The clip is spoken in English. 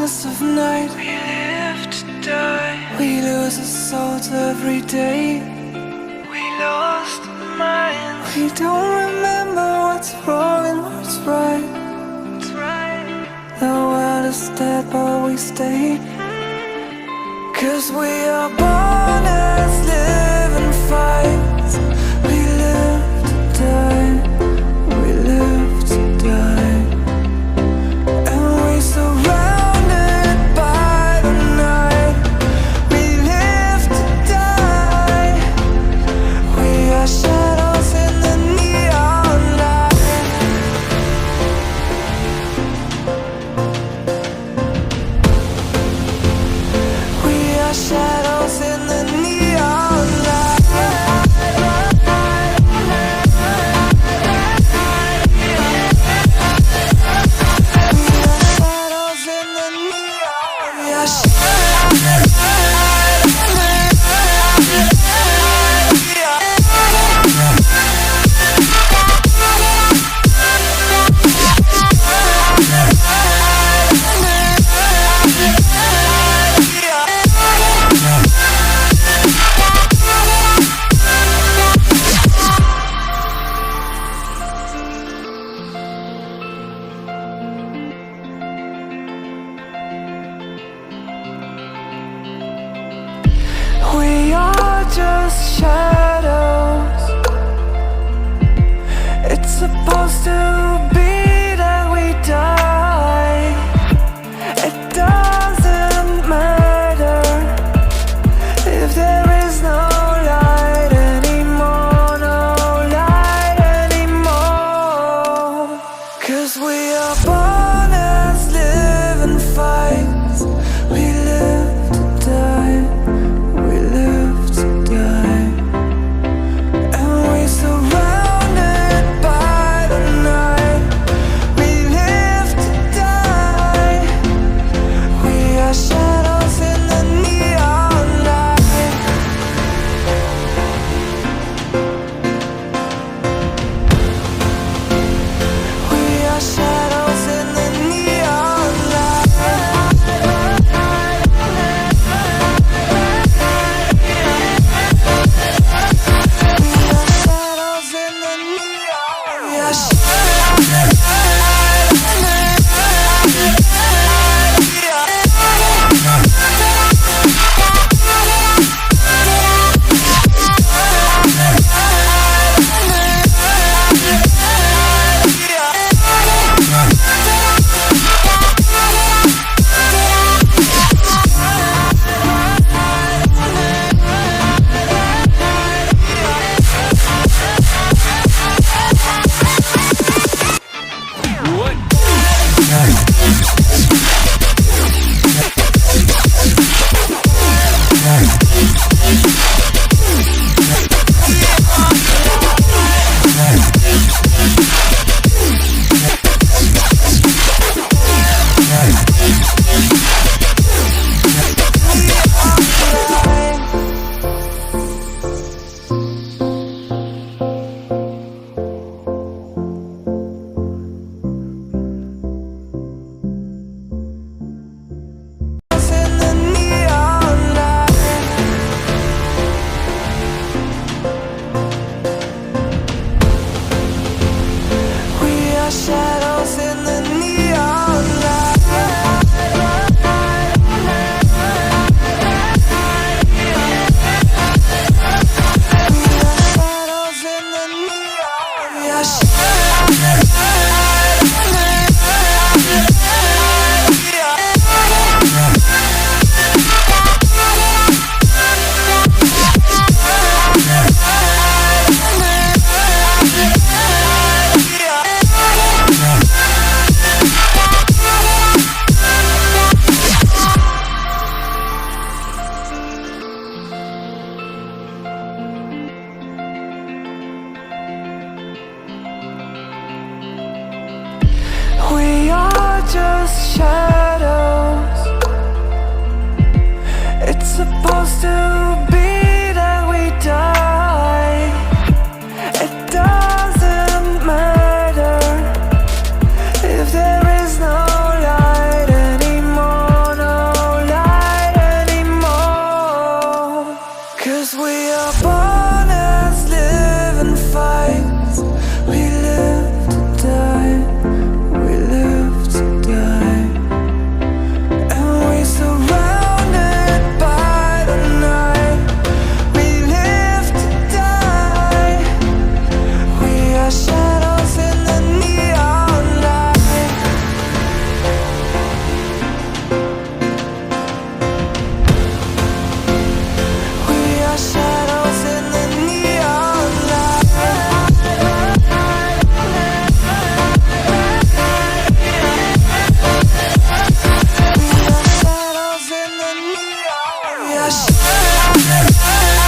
darkness of night, we live to die. We lose our souls every day. We lost our minds. We don't remember what's wrong and what's right. The world is dead but we stay. 'Cause we are born as living fights. We live to die. We live to die. And we surrounded by the night. We live to die. We are shadows in the neon light. We are shadows in the neon light. Shadows in the neon. We are We are just shadows. It's supposed to be that we die. It doesn't matter if there is no light anymore, no light anymore. 'Cause we are born as living fights. We live to die. We live to die. And we surrounded by the night. We live to die. We are shadows in the neon light. We are shadows in the neon light. Shadows in the neon. We are in the neon light. We are shadows in the neon light. Shadows in the neon. We are We are just shadows. It's supposed to be that we die. It doesn't matter if there is no light anymore. 'Cause we are born as living fights. We live to die, we live to die. And we surrounded by the night. We live to die. We are shadows in the neon light. We are shadows in the neon light. We are shadows in the neon light. We are shadows.